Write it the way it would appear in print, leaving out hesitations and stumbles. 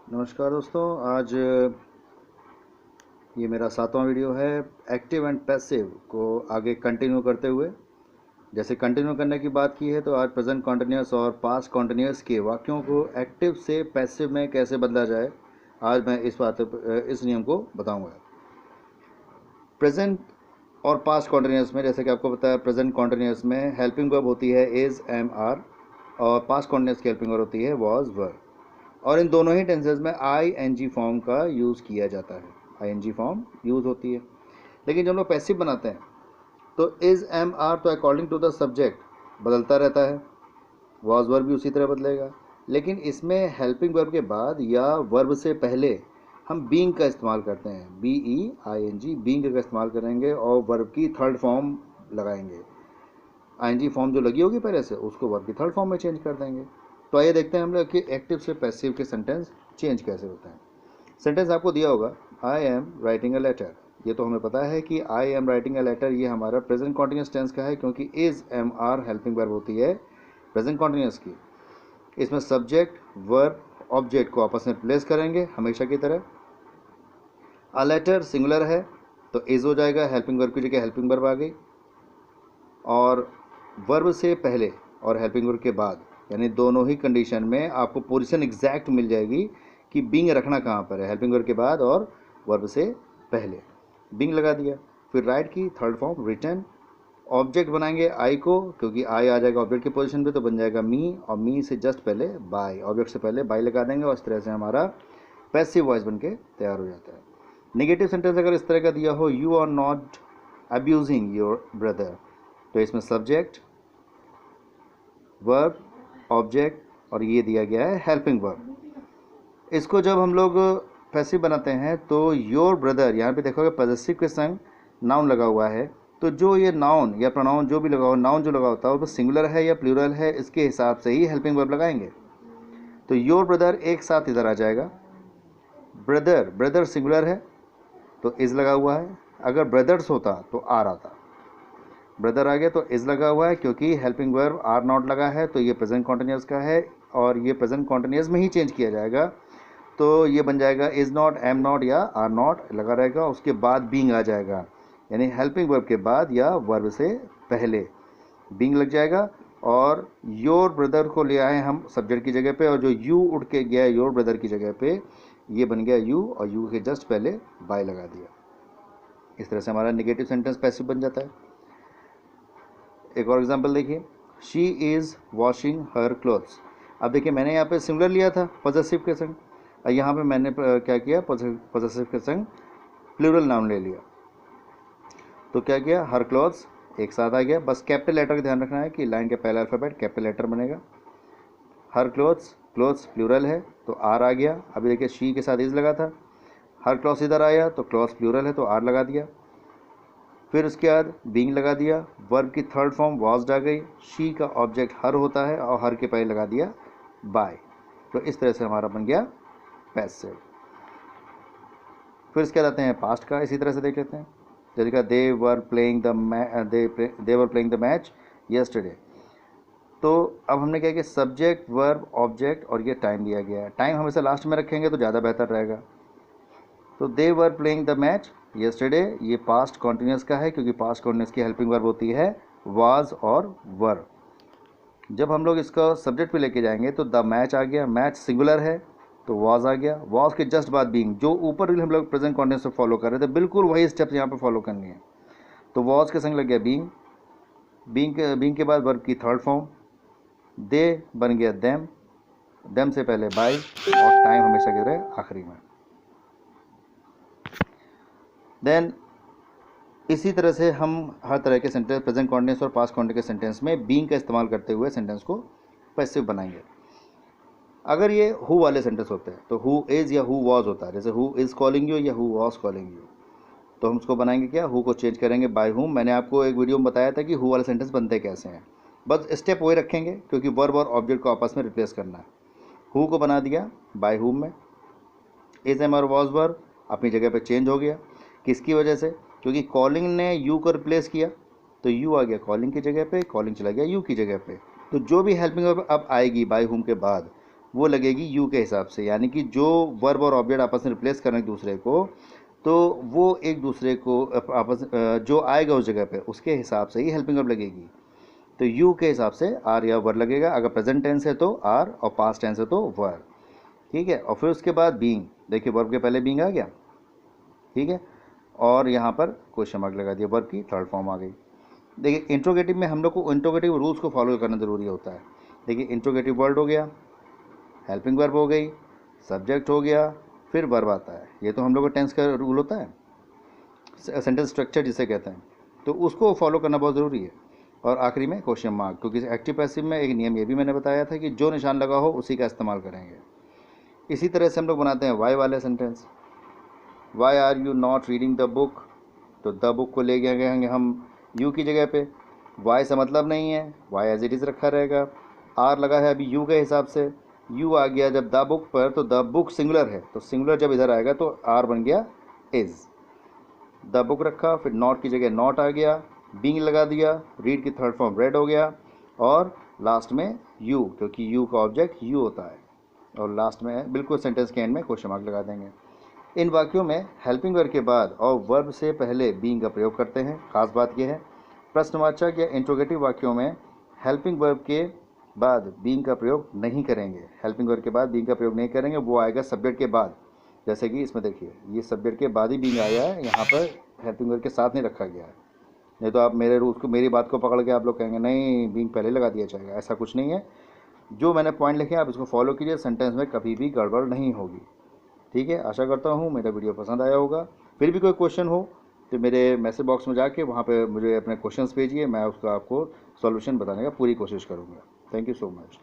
नमस्कार दोस्तों। आज ये मेरा 7वां वीडियो है एक्टिव एंड पैसिव को आगे कंटिन्यू करते हुए। जैसे कंटिन्यू करने की बात की है तो आज प्रेजेंट कॉन्टिन्यूस और पास्ट कॉन्टिन्यूस के वाक्यों को एक्टिव से पैसिव में कैसे बदला जाए, आज मैं इस नियम को बताऊंगा। प्रेजेंट और पास्ट कॉन्टिन्यूस में जैसे कि आपको पता है, प्रेजेंट कॉन्टिन्यूस में हेल्पिंग वर्ब होती है इज़, एम, आर, और पास्ट कॉन्टिन्यूस की हेल्पिंग वर्ब होती है वाज, वर। और इन दोनों ही टेंसेस में आई एन जी फॉर्म का यूज़ किया जाता है, I N G form use होती है। लेकिन जब हम लोग पैसिव बनाते हैं तो इज़, एम, आर तो अकॉर्डिंग टू द सब्जेक्ट बदलता रहता है, वाज वर्ब भी उसी तरह बदलेगा। लेकिन इसमें हेल्पिंग वर्ब के बाद या वर्ब से पहले हम बीइंग का इस्तेमाल करते हैं, B E I N G, being का इस्तेमाल करेंगे और वर्ब की थर्ड फॉर्म लगाएंगे। आई एन जी फॉर्म जो लगी होगी पहले से, उसको वर्ब की थर्ड फॉर्म में चेंज कर देंगे। तो आइए देखते हैं हम लोग कि एक्टिव से पैसिव के सेंटेंस चेंज कैसे होते हैं। सेंटेंस आपको दिया होगा, I am writing a letter. ये तो हमें पता है कि I am writing a letter ये हमारा प्रेजेंट कॉन्टिन्यूस टेंस का है, क्योंकि is, am, are helping verb होती है प्रेजेंट कॉन्टिन्यूस की। इसमें सब्जेक्ट, वर्ब, ऑब्जेक्ट को आपस में प्लेस करेंगे हमेशा की तरह। अ लेटर सिंगुलर है तो इज हो जाएगा, हेल्पिंग वर्ब की जगह हेल्पिंग वर्ब आ गई। और वर्ब से पहले और हेल्पिंग वर्ब के बाद, यानी दोनों ही कंडीशन में आपको पोजीशन एग्जैक्ट मिल जाएगी कि बीइंग रखना कहाँ पर है, हेल्पिंग वर्ब के बाद और वर्ब से पहले। बीइंग लगा दिया, फिर राइट की थर्ड फॉर्म रिटर्न। ऑब्जेक्ट बनाएंगे आई को, क्योंकि आई आ जाएगा ऑब्जेक्ट की पोजीशन पे, तो बन जाएगा मी, और मी से जस्ट पहले बाय, ऑब्जेक्ट से पहले बाय लगा देंगे और इस तरह से हमारा पैसिव वॉइस बन के तैयार हो जाता है। नेगेटिव सेंटेंस अगर इस तरह का दिया हो, you are not abusing your brother, तो इसमें सब्जेक्ट, वर्ब, ऑब्जेक्ट और ये दिया गया है हेल्पिंग वर्ब। इसको जब हम लोग पैसिव बनाते हैं तो योर ब्रदर, यहाँ पे देखोगे पॉजेसिव के संग नाउन लगा हुआ है, तो जो ये नाउन या प्रोनाउन जो भी लगा हो, नाउन जो लगा होता है वो सिंगुलर है या प्लूरल है, इसके हिसाब से ही हेल्पिंग वर्ब लगाएंगे। तो योर ब्रदर एक साथ इधर आ जाएगा। ब्रदर, ब्रदर सिंगुलर है तो इज लगा हुआ है, अगर ब्रदर्स होता तो आर आता। ब्रदर आ गया तो इज लगा हुआ है, क्योंकि हेल्पिंग वर्ब आर नॉट लगा है, तो ये प्रेजेंट कॉन्टिन्यूस का है और ये प्रेजेंट कॉन्टिन्यूस में ही चेंज किया जाएगा। तो ये बन जाएगा इज नॉट, एम नॉट या आर नॉट लगा रहेगा, उसके बाद बीइंग आ जाएगा, यानी हेल्पिंग वर्ब के बाद या वर्ब से पहले बीइंग लग जाएगा। और योर ब्रदर को ले आए हम सब्जेक्ट की जगह पे, और जो यू उठ के गया योर ब्रदर की जगह पे, ये बन गया यू, और यू के जस्ट पहले बाय लगा दिया। इस तरह से हमारा नेगेटिव सेंटेंस पैसिव बन जाता है। एक और एग्जांपल देखिए, she is washing her clothes. अब देखिए मैंने यहाँ पे सिंगुलर लिया था पॉजेसिव के संग, और यहाँ पे मैंने क्या किया, पॉजेसिव के संग प्लूरल नाउन ले लिया। तो क्या किया, हर क्लोथ्स एक साथ आ गया। बस कैपिटल लेटर का ध्यान रखना है कि लाइन के पहला अल्फ़ाबेट कैपिटल लेटर बनेगा। हर क्लोथ्स, क्लोथ्स प्लूरल है तो आर आ गया। अभी देखिए शी के साथ इज लगा था, हर क्लॉथ इधर आया तो क्लॉथ प्लूरल है तो आर लगा दिया। फिर उसके बाद बीइंग लगा दिया, वर्ब की थर्ड फॉर्म वाज आ गई, शी का ऑब्जेक्ट हर होता है और हर के पहले लगा दिया बाय। तो इस तरह से हमारा बन गया पैसिव। फिर इसके आते हैं पास्ट का, इसी तरह से देख लेते हैं। जैसे का they were playing the match yesterday. तो अब हमने क्या किया, सब्जेक्ट, वर्ब, ऑब्जेक्ट और ये टाइम दिया गया है। टाइम हमेशा लास्ट में रखेंगे तो ज़्यादा बेहतर रहेगा। तो they were playing the match yesterday, ये पास्ट कॉन्टिन्यूस का है, क्योंकि पास्ट कॉन्टिन्यूस की हेल्पिंग वर्ब होती है वाज और वर। जब हम लोग इसका सब्जेक्ट पे लेके जाएंगे तो द मैच आ गया, मैच सिंगुलर है तो वाज आ गया। वाज के जस्ट बाद बीइंग, जो ऊपर हम लोग प्रेजेंट कॉन्टिन्यूस से फॉलो कर रहे थे, बिल्कुल वही स्टेप्स यहाँ पे फॉलो करनी है। तो वाज के संग लग गया बीइंग, बीइंग के बाद वर्ब की थर्ड फॉर्म, दे बन गया देम, देम से पहले बाय, और टाइम हमेशा की तरह आखिरी में। देन इसी तरह से हम हर तरह के सेंटेंस, प्रेजेंट कॉन्टिन्यूस और पास्ट कॉन्टिन्यूस के सेंटेंस में बीइंग का इस्तेमाल करते हुए सेंटेंस को पैसिव बनाएंगे। अगर ये हु वाले सेंटेंस होते हैं तो हु इज़ या हु वाज होता है, जैसे हु इज़ कॉलिंग यू या हु वाज कॉलिंग यू, तो हम उसको बनाएंगे क्या, हु को चेंज करेंगे बाय हुम। मैंने आपको एक वीडियो में बताया था कि हु वाले सेंटेंस बनते कैसे हैं, बस स्टेप वही रखेंगे, क्योंकि वर्ब और ऑब्जेक्ट को आपस में रिप्लेस करना है। हु को बना दिया बाय हुम में, इज, एम और वाज वर्ब अपनी जगह पे चेंज हो गया। किसकी वजह से, क्योंकि कॉलिंग ने यू को रिप्लेस किया, तो यू आ गया कॉलिंग की जगह पे, कॉलिंग चला गया यू की जगह पे। तो जो भी हेल्पिंग वर्ब अब आएगी बाय हुम के बाद, वो लगेगी यू के हिसाब से, यानी कि जो वर्ब और ऑब्जेक्ट आपस में रिप्लेस करें एक दूसरे को, तो वो एक दूसरे को आपस जो आएगा उस जगह पे उसके हिसाब से ही हेल्पिंग वर्ब लगेगी। तो यू के हिसाब से आर या वर लगेगा, अगर प्रेजेंट टेंस है तो आर और पास्ट टेंस है तो वर। ठीक है, और फिर उसके बाद बीइंग, देखिए वर्ब के पहले बीइंग आ गया, ठीक है, और यहाँ पर क्वेश्चन मार्क लगा दिया, वर्ब की थर्ड फॉर्म आ गई। देखिए इंट्रोगेटिव में हम लोग को इंट्रोगेटिव रूल्स को फॉलो करना ज़रूरी होता है। देखिए इंट्रोगेटिव वर्ड हो गया, हेल्पिंग वर्ब हो गई, सब्जेक्ट हो गया, फिर वर्ब आता है। ये तो हम लोग का टेंस का रूल होता है, सेंटेंस स्ट्रक्चर जिसे कहते हैं, तो उसको फॉलो करना बहुत ज़रूरी है। और आखिरी में क्वेश्चन मार्क, क्योंकि एक्टिव पैसिव में एक नियम ये भी मैंने बताया था कि जो निशान लगा हो उसी का इस्तेमाल करेंगे। इसी तरह से हम लोग बनाते हैं वाई वाले sentence. Why are you not reading the book, तो द बुक को ले गए हम यू की जगह पे, वाई से मतलब नहीं है, वाई एज इट इज़ रखा रहेगा। आर लगा है अभी यू के हिसाब से, यू आ गया जब द बुक पर, तो द बुक सिंगुलर है, तो सिंगुलर जब इधर आएगा तो आर बन गया इज़। द बुक रखा, फिर नॉट की जगह नॉट आ गया, बीइंग लगा दिया, रीड की थर्ड फॉर्म रेड हो गया, और लास्ट में यू, क्योंकि यू का ऑब्जेक्ट यू होता है, और लास्ट में बिल्कुल सेंटेंस के एंड में क्वेश्चन मार्क लगा देंगे। इन वाक्यों में हेल्पिंग वर्ब के बाद और वर्ब से पहले बीइंग का प्रयोग करते हैं। खास बात यह है, प्रश्नवाचक या इंट्रोगेटिव वाक्यों में हेल्पिंग वर्ब के बाद बीइंग का प्रयोग नहीं करेंगे। हेल्पिंग वर्ब के बाद बीइंग का प्रयोग नहीं करेंगे, वो आएगा सब्जेक्ट के बाद। जैसे कि इसमें देखिए ये सब्जेक्ट के बाद ही बीइंग आया है, यहाँ पर हेल्पिंग वर्ब के साथ नहीं रखा गया है। नहीं तो आप मेरे रूल्स को, मेरी बात को पकड़ के आप लोग कहेंगे नहीं बीइंग पहले लगा दिया जाएगा, ऐसा कुछ नहीं है। जो मैंने पॉइंट लिखे आप इसको फॉलो कीजिए, सेंटेंस में कभी भी गड़बड़ नहीं होगी। ठीक है, आशा करता हूँ मेरा वीडियो पसंद आया होगा। फिर भी कोई क्वेश्चन हो तो मेरे मैसेज बॉक्स में जाके वहाँ पे मुझे अपने क्वेश्चंस भेजिए, मैं उसका आपको सॉल्यूशन बताने का पूरी कोशिश करूँगा। Thank you so much.